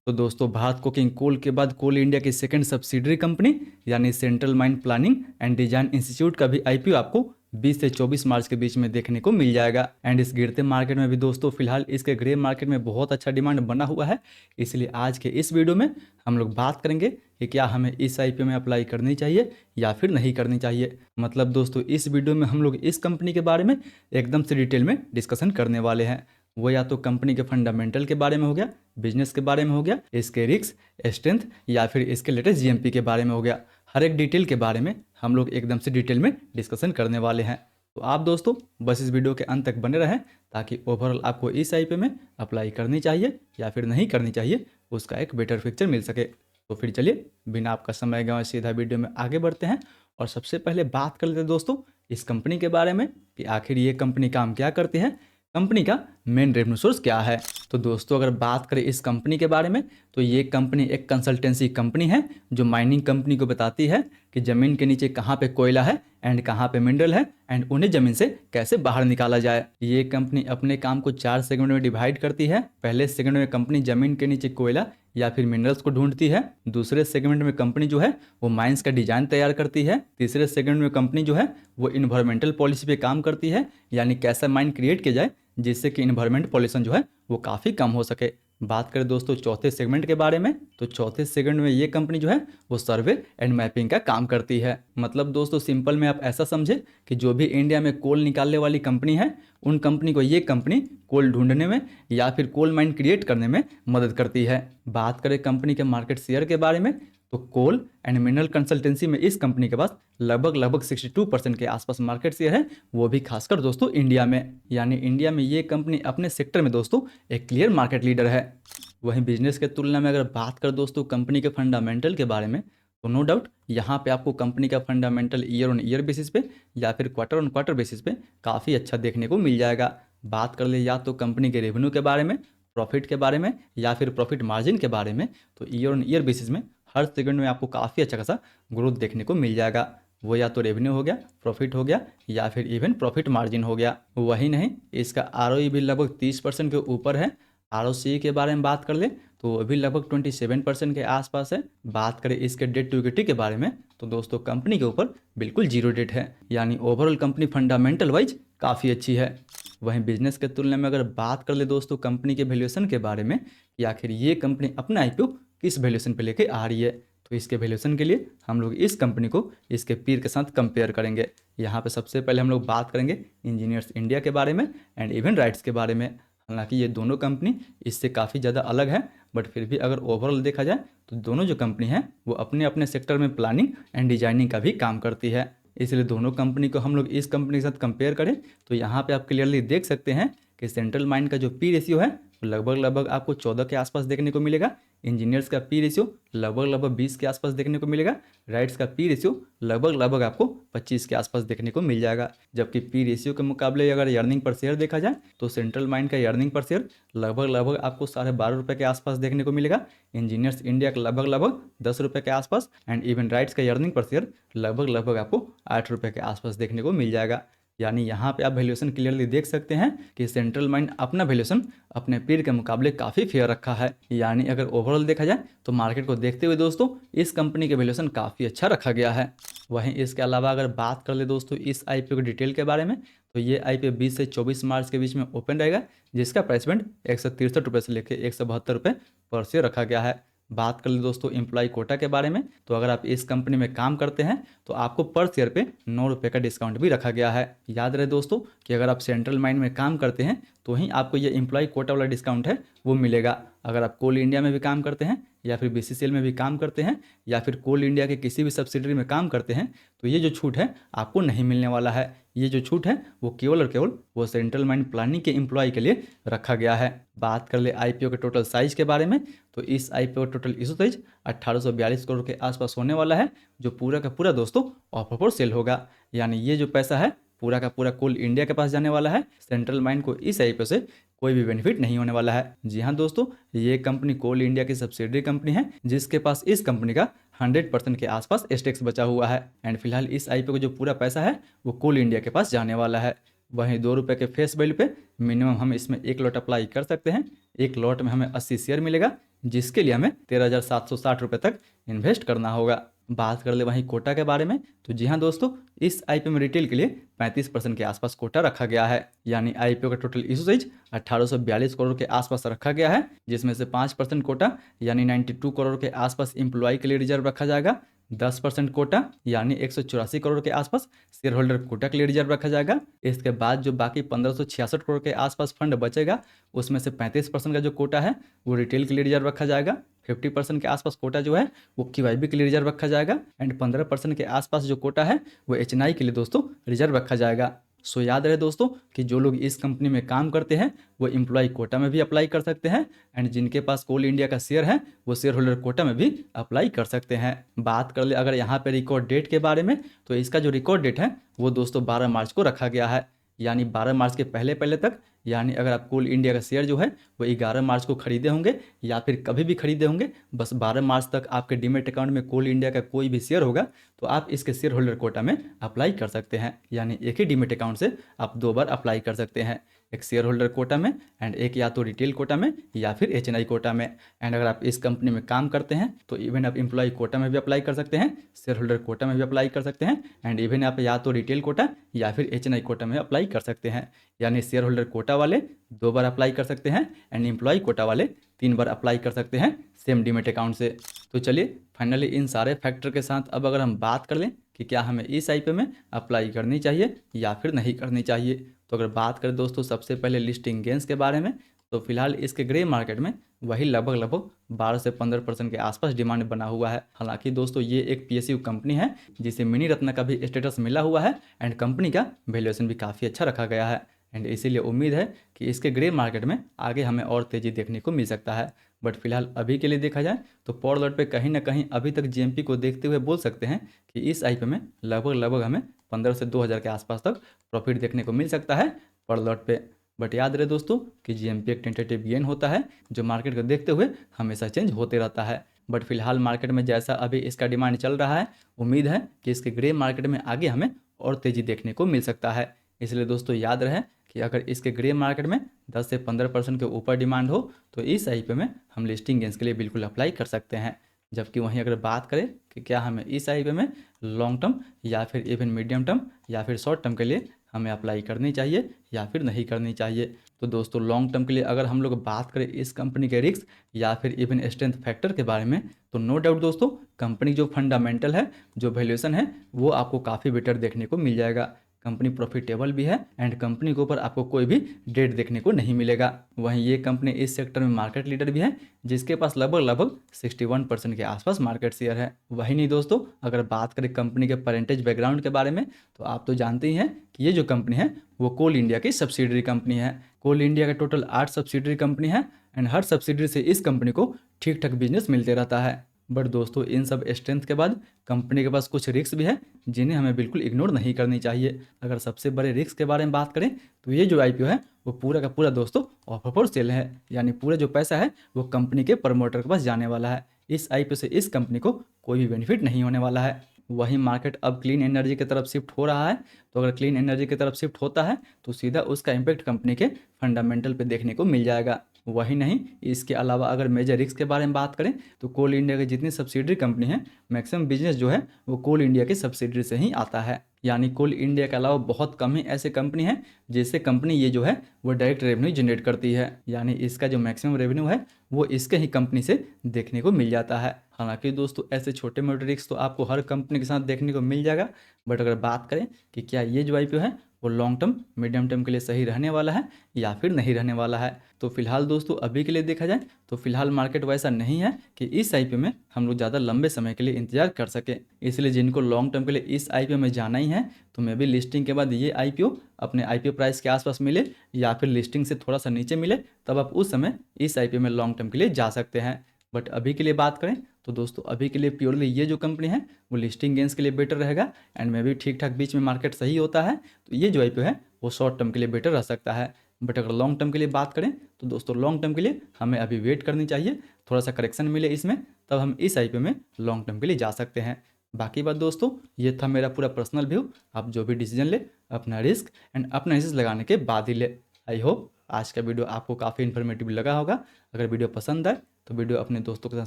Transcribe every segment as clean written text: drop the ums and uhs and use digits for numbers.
तो दोस्तों Bharat coking coal के बाद कोल इंडिया की सेकंड सब्सिडरी कंपनी यानी central mine planning and design institute का भी आईपीओ आपको 20 से 24 मार्च के बीच में देखने को मिल जाएगा। एंड इस गिरते मार्केट में भी दोस्तों फिलहाल इसके ग्रे मार्केट में बहुत अच्छा डिमांड बना हुआ है। इसलिए आज के इस वीडियो में हम लोग बात करेंगे कि क्या हमें इस आईपीओ में अप्लाई करनी चाहिए या फिर नहीं करनी चाहिए। मतलब दोस्तों इस वीडियो में हम लोग इस कंपनी के बारे में एकदम से डिटेल में डिस्कशन करने वाले हैं। वो या तो कंपनी के फंडामेंटल के बारे में हो गया, बिजनेस के बारे में हो गया, इसके रिस्क, स्ट्रेंथ या फिर इसके लेटेस्ट जीएमपी के बारे में हो गया। हर एक डिटेल के बारे में हम लोग एकदम से डिटेल में डिस्कशन करने वाले हैं। तो आप दोस्तों बस इस वीडियो के अंत तक बने रहें ताकि ओवरऑल आपको इस आईपीओ में अप्लाई करनी चाहिए या फिर नहीं करनी चाहिए उसका एक बेटर पिक्चर मिल सके। तो फिर चलिए बिना आपका समय गंवाए सीधा वीडियो में आगे बढ़ते हैं और सबसे पहले बात कर लेते हैं दोस्तों इस कंपनी के बारे में कि आखिर ये कंपनी काम क्या करती है, कंपनी का मेन रेवेन्यू सोर्स क्या है। तो दोस्तों अगर बात करें इस कंपनी के बारे में तो ये कंपनी एक कंसल्टेंसी कंपनी है जो माइनिंग कंपनी को बताती है कि ज़मीन के नीचे कहाँ पे कोयला है एंड कहाँ पे मिनरल है एंड उन्हें ज़मीन से कैसे बाहर निकाला जाए। ये कंपनी अपने काम को 4 सेगमेंट में डिवाइड करती है। पहले सेगमेंट में कंपनी ज़मीन के नीचे कोयला या फिर मिनरल्स को ढूंढती है। दूसरे सेगमेंट में कंपनी जो है वो माइंस का डिजाइन तैयार करती है। तीसरे सेगमेंट में कंपनी जो है वो इन्वायरमेंटल पॉलिसी पे काम करती है, यानी कैसा माइन क्रिएट किया जाए जिससे कि इन्वायरमेंट पॉल्यूशन जो है वो काफ़ी कम हो सके। बात करें दोस्तों चौथे सेगमेंट के बारे में तो चौथे सेगमेंट में ये कंपनी जो है वो सर्वे एंड मैपिंग का काम करती है। मतलब दोस्तों सिंपल में आप ऐसा समझे कि जो भी इंडिया में कोल निकालने वाली कंपनी है उन कंपनी को ये कंपनी कोल ढूंढने में या फिर कोल माइन क्रिएट करने में मदद करती है। बात करें कंपनी के मार्केट शेयर के बारे में तो कोल एंड मिनरल कंसल्टेंसी में इस कंपनी के पास लगभग 62% के आसपास मार्केट शेयर है, वो भी खासकर दोस्तों इंडिया में। यानी इंडिया में ये कंपनी अपने सेक्टर में दोस्तों एक क्लियर मार्केट लीडर है। वहीं बिजनेस के तुलना में अगर बात कर दोस्तों कंपनी के फंडामेंटल के बारे में तो नो डाउट यहाँ पे आपको कंपनी का fundamental year on year basis पे या फिर क्वार्टर ऑन क्वार्टर बेसिस पे काफ़ी अच्छा देखने को मिल जाएगा। बात कर ले या तो कंपनी के रेवेन्यू के बारे में, प्रॉफिट के बारे में या फिर प्रॉफिट मार्जिन के बारे में, तो ईयर ऑन ईयर बेसिस में हर सेकंड में आपको काफ़ी अच्छा खासा ग्रोथ देखने को मिल जाएगा। वो या तो रेवेन्यू हो गया, प्रॉफिट हो गया या फिर इवन प्रॉफिट मार्जिन हो गया। वही नहीं इसका आरओई भी लगभग 30% के ऊपर है। आरओसी के बारे में बात कर ले तो वो भी लगभग 27% के आसपास है। बात करें इसके डेट टू इक्विटी के बारे में तो दोस्तों कंपनी के ऊपर बिल्कुल जीरो डेट है, यानी ओवरऑल कंपनी फंडामेंटल वाइज काफ़ी अच्छी है। वहीं बिजनेस के तुलना में अगर बात कर ले दोस्तों कंपनी के वैल्यूएशन के बारे में कि आखिर ये कंपनी अपना आईपीओ किस वैल्यूएशन पे लेके आ रही है, तो इसके वैल्यूएशन के लिए हम लोग इस कंपनी को इसके पीर के साथ कंपेयर करेंगे। यहाँ पे सबसे पहले हम लोग बात करेंगे इंजीनियर्स इंडिया के बारे में एंड इवन राइट्स के बारे में। हालांकि ये दोनों कंपनी इससे काफ़ी ज़्यादा अलग है, बट फिर भी अगर ओवरऑल देखा जाए तो दोनों जो कंपनी है वो अपने अपने सेक्टर में प्लानिंग एंड डिजाइनिंग का भी काम करती है। इसलिए दोनों कंपनी को हम लोग इस कंपनी के साथ कंपेयर करें तो यहाँ पे आप क्लियरली देख सकते हैं कि सेंट्रल माइन का जो पी रेशियो है लगभग आपको 14 के आसपास देखने को मिलेगा। इंजीनियर्स का पी रेशियो लगभग 20 के आसपास देखने को मिलेगा। राइट्स का पी रेशियो लगभग आपको 25 के आसपास देखने को मिल जाएगा। जबकि पी रेशियो के मुकाबले अगर अर्निंग पर शेयर देखा जाए तो सेंट्रल माइन का अर्निंग पर शेयर लगभग आपको 12.5 के आसपास देखने को मिलेगा। इंजीनियर्स इंडिया का लगभग 10 रुपये के आसपास एंड इवन राइट्स का अर्निंग पर शेयर लगभग आपको 8 रुपये के आसपास देखने को मिल जाएगा। यानी यहाँ पे आप वैल्यूएशन क्लियरली देख सकते हैं कि सेंट्रल माइन अपना वैल्यूएशन अपने पीर के मुकाबले काफ़ी फेयर रखा है। यानी अगर ओवरऑल देखा जाए तो मार्केट को देखते हुए दोस्तों इस कंपनी के वैल्यूएशन काफ़ी अच्छा रखा गया है। वहीं इसके अलावा अगर बात कर ले दोस्तों इस आईपीओ की डिटेल के बारे में तो ये आईपीओ 20 से 24 मार्च के बीच में ओपन रहेगा, जिसका प्राइस बैंड 163 रुपये से लेकर 172 रुपये पर शेयर रखा गया है। बात कर ले दोस्तों एम्प्लॉय कोटा के बारे में तो अगर आप इस कंपनी में काम करते हैं तो आपको पर शेयर पे 9 रुपये का डिस्काउंट भी रखा गया है। याद रहे दोस्तों कि अगर आप सेंट्रल माइन में काम करते हैं तो ही आपको ये एम्प्लॉय कोटा वाला डिस्काउंट है वो मिलेगा। अगर आप कोल इंडिया में भी काम करते हैं या फिर बीसीसीएल में भी काम करते हैं या फिर कोल इंडिया के किसी भी सब्सिडरी में काम करते हैं तो ये जो छूट है आपको नहीं मिलने वाला है। ये जो छूट है वो केवल और केवल वो सेंट्रल माइन प्लानिंग के एम्प्लॉय के लिए रखा गया है। बात कर ले आईपीओ के टोटल साइज के बारे में तो इस IPO total issue size 1842 crore के आसपास होने वाला है, जो पूरा का पूरा दोस्तों ऑफर पर सेल होगा। यानी ये जो पैसा है पूरा का पूरा कोल इंडिया के पास जाने वाला है। सेंट्रल माइन को इस आईपीओ से कोई भी बेनिफिट नहीं होने वाला है। जी हाँ दोस्तों, ये कंपनी कोल इंडिया की सब्सिडरी कंपनी है जिसके पास इस कंपनी का 100% के आसपास स्टेक्स बचा हुआ है। एंड फिलहाल इस आईपीओ का जो पूरा पैसा है वो कोल इंडिया के पास जाने वाला है। वहीं 2 रुपये के फेस वैल्यू पे मिनिमम हम इसमें एक लॉट अप्लाई कर सकते हैं। एक लॉट में हमें 80 शेयर मिलेगा, जिसके लिए हमें 13,760 रुपये तक इन्वेस्ट करना होगा। बात कर ले वहीं कोटा के बारे में, तो जी हाँ दोस्तों, इस आईपीओ में रिटेल के लिए 35% के आसपास कोटा रखा गया है। यानी आईपीओ का टोटल इशू साइज 1842 करोड़ के आसपास रखा गया है, जिसमें से 5% कोटा यानी 92 करोड़ के आसपास एम्प्लॉय के लिए रिजर्व रखा जाएगा। 10% कोटा यानी 184 करोड़ के आसपास शेयर होल्डर कोटा के लिए रिजर्व रखा जाएगा। इसके बाद जो बाकी 1566 करोड़ के आसपास फंड बचेगा, उसमें से 35% का जो कोटा है वो रिटेल के लिए रिजर्व रखा जाएगा। 50% के आसपास कोटा जो है वो क्यूआईबी के लिए रिजर्व रखा जाएगा एंड 15% के आसपास जो कोटा है वो एचएनआई के लिए दोस्तों रिजर्व रखा जाएगा। सो याद रहे दोस्तों कि जो लोग इस कंपनी में काम करते हैं वो एम्प्लॉय कोटा में भी अप्लाई कर सकते हैं एंड जिनके पास कोल इंडिया का शेयर है वो शेयर होल्डर कोटा में भी अप्लाई कर सकते हैं। बात कर ले अगर यहाँ पे रिकॉर्ड डेट के बारे में, तो इसका जो रिकॉर्ड डेट है वो दोस्तों 12 मार्च को रखा गया है। यानी 12 मार्च के पहले पहले तक, यानी अगर आप कोल इंडिया का शेयर जो है वो 11 मार्च को खरीदे होंगे या फिर कभी भी खरीदे होंगे, बस 12 मार्च तक आपके डीमेट अकाउंट में कोल इंडिया का कोई भी शेयर होगा तो आप इसके शेयर होल्डर कोटा में अप्लाई कर सकते हैं। यानी एक ही डीमेट अकाउंट से आप 2 बार अप्लाई कर सकते हैं, एक शेयर होल्डर कोटा में एंड एक या तो रिटेल कोटा में या फिर एचएनआई कोटा में। एंड अगर आप इस कंपनी में काम करते हैं तो इवन आप एम्प्लॉय कोटा में भी अप्लाई कर सकते हैं, शेयर होल्डर कोटा में भी अप्लाई कर सकते हैं एंड इवन आप या तो रिटेल कोटा या फिर एचएनआई कोटा में अप्लाई कर सकते हैं। यानी शेयर होल्डर कोटा वाले 2 बार अप्लाई कर सकते हैं एंड एम्प्लॉय कोटा वाले 3 बार अप्लाई कर सकते हैं सेम डीमेट अकाउंट से। तो चलिए फाइनली इन सारे फैक्टर के साथ अब अगर हम बात कर लें कि क्या हमें इस आईपीओ में अप्लाई करनी चाहिए या फिर नहीं करनी चाहिए, तो अगर बात करें दोस्तों सबसे पहले लिस्टिंग गेंस के बारे में, तो फिलहाल इसके ग्रे मार्केट में वही लगभग 12 से 15% के आसपास डिमांड बना हुआ है। हालांकि दोस्तों ये एक पीएसयू कंपनी है जिसे मिनी रत्न का भी स्टेटस मिला हुआ है एंड कंपनी का वैल्यूएशन भी काफ़ी अच्छा रखा गया है एंड इसीलिए उम्मीद है कि इसके ग्रे मार्केट में आगे हमें और तेज़ी देखने को मिल सकता है। बट फिलहाल अभी के लिए देखा जाए तो पॉड लॉट पे कहीं ना कहीं अभी तक जीएमपी को देखते हुए बोल सकते हैं कि इस आईपीओ में लगभग हमें 15 से 2000 के आसपास तक प्रॉफिट देखने को मिल सकता है पर लॉट पे। बट याद रहे दोस्तों कि जीएमपी एक टेंटेटिव गेन होता है जो मार्केट को देखते हुए हमेशा चेंज होते रहता है। बट फिलहाल मार्केट में जैसा अभी इसका डिमांड चल रहा है, उम्मीद है कि इसके ग्रे मार्केट में आगे हमें और तेज़ी देखने को मिल सकता है। इसलिए दोस्तों याद रहे कि अगर इसके ग्रे मार्केट में 10 से 15% के ऊपर डिमांड हो तो इस आईपीओ में हम लिस्टिंग गेंस के लिए बिल्कुल अप्लाई कर सकते हैं। जबकि वहीं अगर बात करें कि क्या हमें इस आईपीओ में लॉन्ग टर्म या फिर इवन मीडियम टर्म या फिर शॉर्ट टर्म के लिए हमें अप्लाई करनी चाहिए या फिर नहीं करनी चाहिए, तो दोस्तों लॉन्ग टर्म के लिए अगर हम लोग बात करें इस कंपनी के रिस्क या फिर इवन स्ट्रेंथ फैक्टर के बारे में, तो नो डाउट दोस्तों कंपनी जो फंडामेंटल है, जो वैल्यूएशन है, वो आपको काफ़ी बेटर देखने को मिल जाएगा। कंपनी प्रॉफिटेबल भी है एंड कंपनी के ऊपर आपको कोई भी डेट देखने को नहीं मिलेगा। वहीं ये कंपनी इस सेक्टर में मार्केट लीडर भी है जिसके पास लगभग 61% के आसपास मार्केट शेयर है। वही नहीं दोस्तों, अगर बात करें कंपनी के पेरेंटेज बैकग्राउंड के बारे में, तो आप तो जानते ही हैं कि ये जो कंपनी है वो कोल इंडिया की सब्सिडरी कंपनी है। कोल इंडिया का टोटल 8 सब्सिडरी कंपनी है एंड हर सब्सिडरी से इस कंपनी को ठीक ठाक बिजनेस मिलते रहता है। बट दोस्तों इन सब स्ट्रेंथ के बाद कंपनी के पास कुछ रिस्क भी है जिन्हें हमें बिल्कुल इग्नोर नहीं करनी चाहिए। अगर सबसे बड़े रिस्क के बारे में बात करें तो ये जो आईपीओ है वो पूरा का पूरा दोस्तों ऑफर फॉर सेल है, यानी पूरा जो पैसा है वो कंपनी के प्रमोटर के पास जाने वाला है। इस आईपीओ से इस कंपनी को कोई भी बेनिफिट नहीं होने वाला है। वही मार्केट अब क्लीन एनर्जी की तरफ शिफ्ट हो रहा है, तो अगर क्लीन एनर्जी की तरफ शिफ्ट होता है तो सीधा उसका इम्पैक्ट कंपनी के फंडामेंटल पे देखने को मिल जाएगा। वही नहीं, इसके अलावा अगर मेजर रिस्क के बारे में बात करें तो कोल इंडिया की जितनी सब्सिडरी कंपनी है, मैक्सिमम बिजनेस जो है वो कोल इंडिया की सब्सिडरी से ही आता है। यानी कोल इंडिया के अलावा बहुत कम ही ऐसे कंपनी है जिससे कंपनी ये जो है वो डायरेक्ट रेवेन्यू जनरेट करती है, यानी इसका जो मैक्सिमम रेवेन्यू है वो इसके ही कंपनी से देखने को मिल जाता है। हालांकि दोस्तों ऐसे छोटे मोटे रिस्क तो आपको हर कंपनी के साथ देखने को मिल जाएगा, बट अगर बात करें कि क्या ये जो आईपीओ है वो लॉन्ग टर्म मीडियम टर्म के लिए सही रहने वाला है या फिर नहीं रहने वाला है, तो फिलहाल दोस्तों अभी के लिए देखा जाए तो फिलहाल मार्केट वैसा नहीं है कि इस आईपीओ में हम लोग ज़्यादा लंबे समय के लिए इंतजार कर सके। इसलिए जिनको लॉन्ग टर्म के लिए इस आईपीओ में जाना ही है तो मे भी लिस्टिंग के बाद ये आईपीओ अपने आईपीओ प्राइस के आसपास मिले या फिर लिस्टिंग से थोड़ा सा नीचे मिले, तब आप उस समय इस आईपीओ में लॉन्ग टर्म के लिए जा सकते हैं। बट अभी के लिए बात करें तो दोस्तों अभी के लिए प्योरली ये जो कंपनी है वो लिस्टिंग गेंस के लिए बेटर रहेगा एंड मे भी ठीक ठाक बीच में मार्केट सही होता है तो ये जो आईपीओ है वो शॉर्ट टर्म के लिए बेटर रह सकता है। बट अगर लॉन्ग टर्म के लिए बात करें तो दोस्तों लॉन्ग टर्म के लिए हमें अभी वेट करनी चाहिए, थोड़ा सा करेक्शन मिले इसमें तब हम इस आईपीओ में लॉन्ग टर्म के लिए जा सकते हैं। बाकी बात दोस्तों ये था मेरा पूरा पर्सनल व्यू, आप जो भी डिसीजन ले अपना रिस्क एंड अपना एनालिसिस लगाने के बाद ही ले। आई होप आज का वीडियो आपको काफ़ी इन्फॉर्मेटिव लगा होगा। अगर वीडियो पसंद आए तो वीडियो अपने दोस्तों के साथ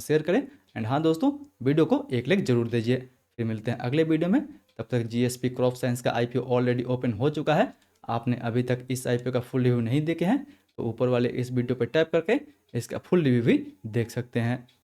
शेयर करें। एंड हाँ दोस्तों, वीडियो को एक लाइक जरूर दीजिए। फिर मिलते हैं अगले वीडियो में। तब तक जीएसपी क्रॉप साइंस का आईपीओ ऑलरेडी ओपन हो चुका है। आपने अभी तक इस आईपीओ का फुल रिव्यू नहीं देखे हैं तो ऊपर वाले इस वीडियो पर टैप करके इसका फुल रिव्यू भी देख सकते हैं।